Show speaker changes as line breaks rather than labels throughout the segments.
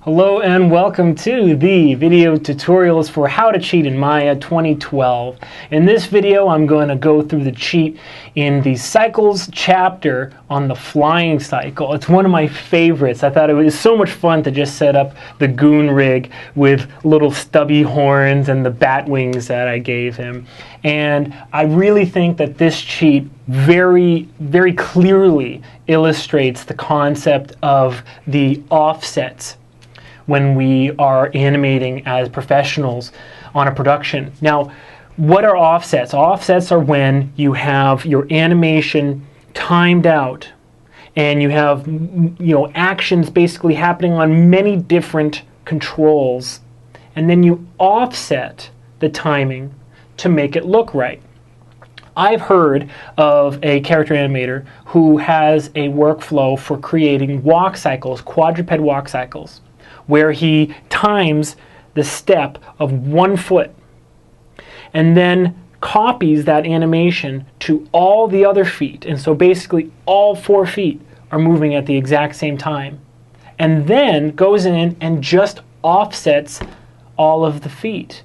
Hello and welcome to the video tutorials for how to cheat in Maya 2012. In this video I'm going to go through the cheat in the cycles chapter on the flying cycle. It's one of my favorites. I thought it was so much fun to just set up the goon rig with little stubby horns and the bat wings that I gave him. And I really think that this cheat very clearly illustrates the concept of the offsets when we are animating as professionals on a production. Now, what are offsets? Offsets are when you have your animation timed out and you have actions basically happening on many different controls, and then you offset the timing to make it look right. I've heard of a character animator who has a workflow for creating walk cycles, quadruped walk cycles, where he times the step of 1 foot and then copies that animation to all the other feet. And so basically all 4 feet are moving at the exact same time. And then goes in and just offsets all of the feet.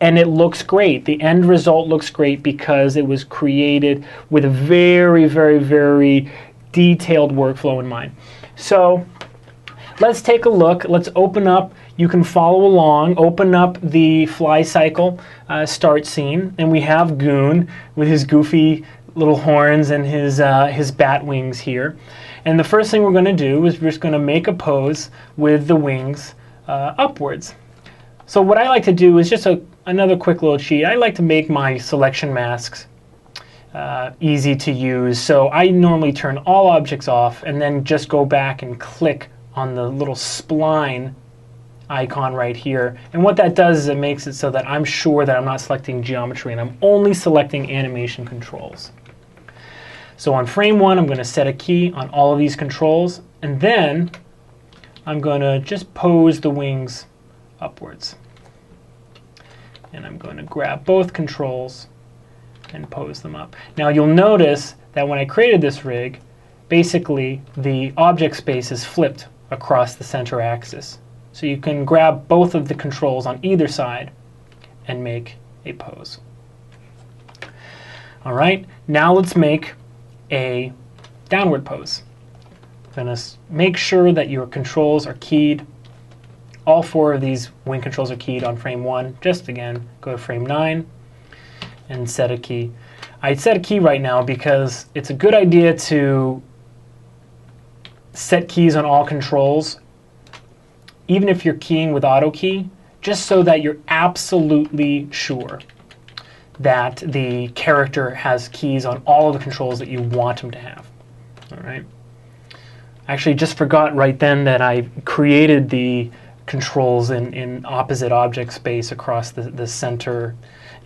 And it looks great. The end result looks great because it was created with a very detailed workflow in mind. So let's take a look. Let's open up. You can follow along. Open up the fly cycle start scene, and we have Goon with his goofy little horns and his bat wings here. And the first thing we're going to do is we're just going to make a pose with the wings upwards. So what I like to do is just another quick little cheat. I like to make my selection masks easy to use. So I normally turn all objects off and then just go back and click on the little spline icon right here. And what that does is it makes it so that I'm sure that I'm not selecting geometry and I'm only selecting animation controls. So on frame 1, I'm going to set a key on all of these controls, and then I'm going to just pose the wings upwards. And I'm going to grab both controls and pose them up. Now you'll notice that when I created this rig, basically the object space is flipped across the center axis. So you can grab both of the controls on either side and make a pose. All right, now let's make a downward pose. I'm going to make sure that your controls are keyed. All 4 of these wing controls are keyed on frame 1. Just again, go to frame 9 and set a key. I'd set a key right now because it's a good idea to set keys on all controls, even if you're keying with auto key, just so that you're absolutely sure that the character has keys on all of the controls that you want him to have. All right. I actually just forgot right then that I created the controls in opposite object space across the center,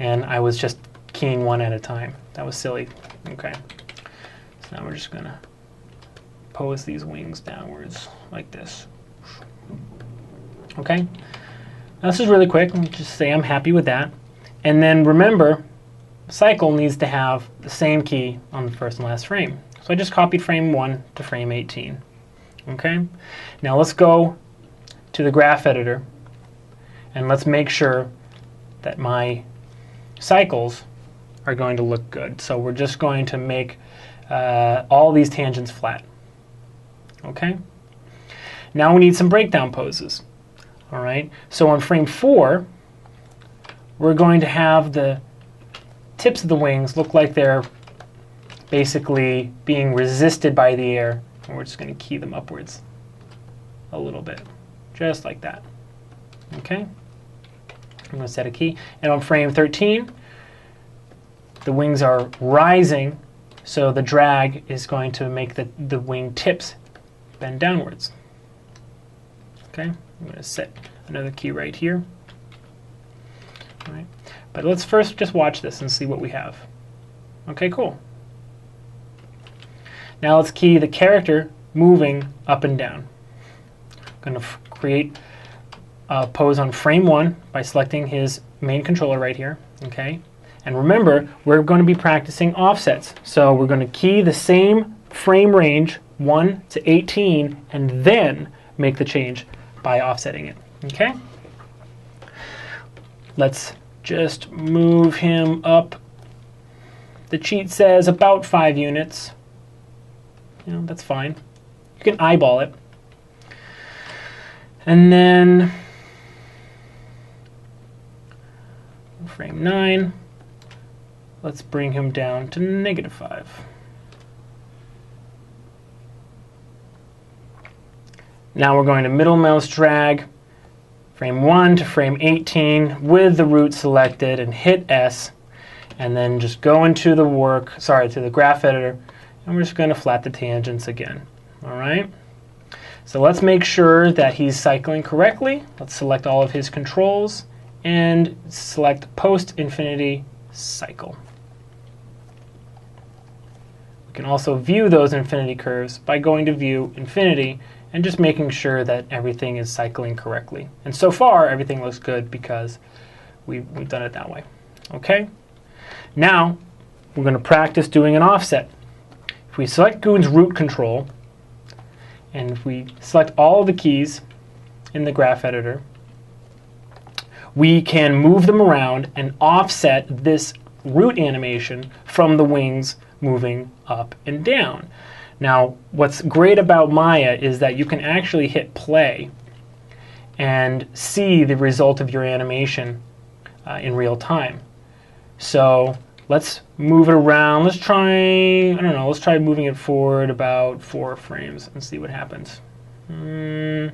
and I was just keying one at a time. That was silly. Okay. So now we're just going to pose these wings downwards like this. Okay, now this is really quick. I'll just say I'm happy with that. And then remember, cycle needs to have the same key on the first and last frame. So I just copied frame 1 to frame 18. Okay, now let's go to the graph editor and let's make sure that my cycles are going to look good. So we're just going to make all these tangents flat. Okay, now we need some breakdown poses. All right, so on frame 4, we're going to have the tips of the wings look like they're basically being resisted by the air, and we're just going to key them upwards a little bit, just like that. Okay, I'm going to set a key, and on frame 13, the wings are rising, so the drag is going to make the wing tips bend downwards. Okay, I'm going to set another key right here. All right, but let's first just watch this and see what we have. Okay, cool. Now let's key the character moving up and down. I'm going to create a pose on frame 1 by selecting his main controller right here. Okay, and remember, we're going to be practicing offsets. So we're going to key the same frame range 1 to 18 and then make the change by offsetting it. Okay? Let's just move him up. The cheat says about 5 units. You know, that's fine. You can eyeball it. And then frame 9, let's bring him down to -5. Now we're going to middle mouse drag frame 1 to frame 18 with the root selected and hit S, and then just go into the graph editor, and we're just going to flat the tangents again. All right? So let's make sure that he's cycling correctly. Let's select all of his controls and select post infinity cycle. We can also view those infinity curves by going to view infinity and just making sure that everything is cycling correctly. And so far everything looks good because we've done it that way. Okay? Now we're going to practice doing an offset. If we select Goon's root control, and if we select all of the keys in the graph editor, we can move them around and offset this root animation from the wings moving up and down. Now, what's great about Maya is that you can actually hit play and see the result of your animation in real time. So let's move it around. Let's try, I don't know, let's try moving it forward about 4 frames and see what happens. I'm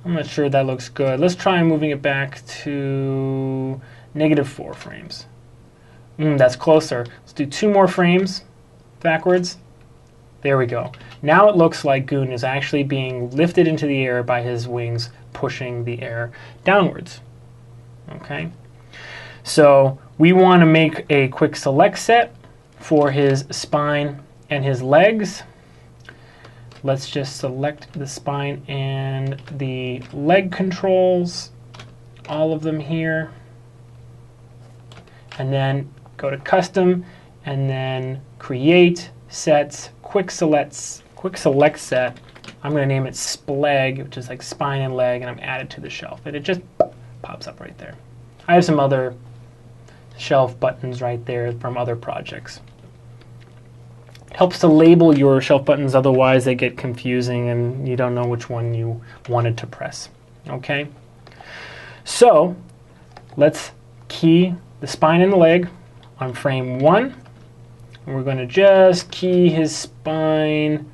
not sure that looks good. Let's try moving it back to -4 frames. That's closer. Let's do 2 more frames backwards. There we go. Now it looks like Goon is actually being lifted into the air by his wings pushing the air downwards. Okay? So we want to make a quick select set for his spine and his legs. Let's just select the spine and the leg controls, all of them here, and then go to custom and then create sets, quick select set. I'm going to name it spleg, which is like spine and leg, and I'm added to the shelf, and it just pops up right there. I have some other shelf buttons right there from other projects. It helps to label your shelf buttons, otherwise they get confusing and you don't know which one you wanted to press. Okay? So let's key the spine and the leg on frame 1. And we're going to just key his spine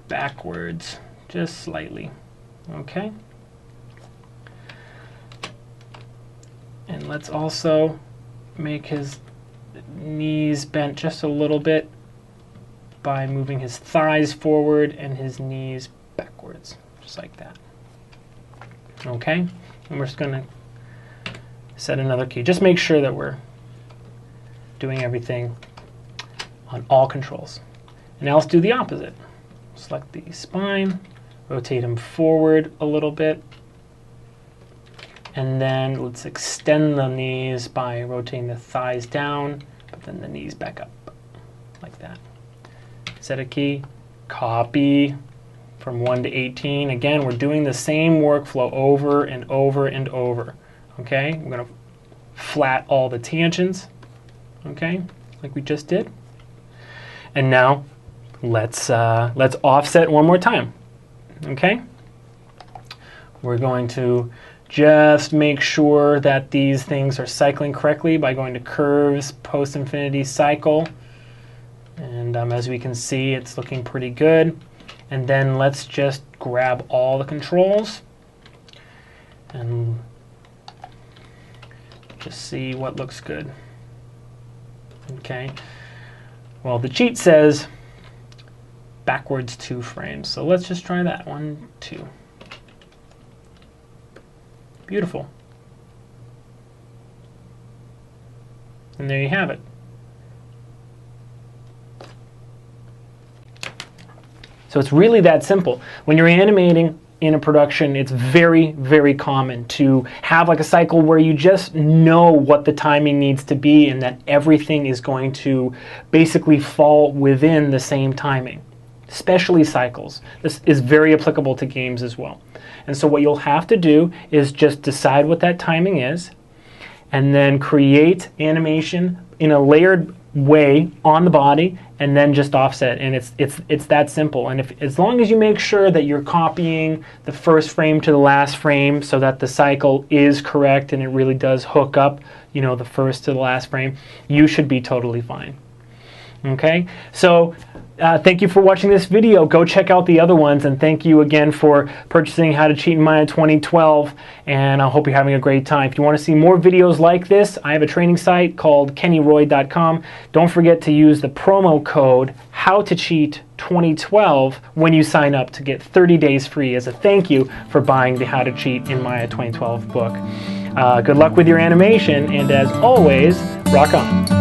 backwards, just slightly. Okay? And let's also make his knees bent just a little bit by moving his thighs forward and his knees backwards, just like that. Okay? And we're just going to set another key. Just make sure that we're doing everything on all controls. And now let's do the opposite. Select the spine, rotate him forward a little bit, and then let's extend the knees by rotating the thighs down, but then the knees back up, like that. Set a key, copy from 1 to 18. Again, we're doing the same workflow over and over and over. Okay, we're going to flat all the tangents, okay, like we just did. And now let's offset one more time. Okay, we're going to just make sure that these things are cycling correctly by going to curves, post infinity cycle, and as we can see, it's looking pretty good. And then let's just grab all the controls and just see what looks good. Okay, well, the cheat says backwards 2 frames, so let's just try that. 1, 2. Beautiful. And there you have it. So it's really that simple. When you're animating in a production, it's very, very common to have like a cycle where you just know what the timing needs to be and that everything is going to basically fall within the same timing. especially cycles. This is very applicable to games as well. And so what you'll have to do is just decide what that timing is, and then create animation in a layered way on the body, and then just offset. And it's that simple. And as long as you make sure that you're copying the first frame to the last frame so that the cycle is correct and it really does hook up, you know, the first to the last frame, you should be totally fine. Okay, so thank you for watching this video. Go check out the other ones, and thank you again for purchasing How to Cheat in Maya 2012, and I hope you're having a great time. If you want to see more videos like this, I have a training site called kennyroy.com. Don't forget to use the promo code HowToCheat2012 when you sign up to get 30 days free as a thank you for buying the How to Cheat in Maya 2012 book. Good luck with your animation, and as always, rock on.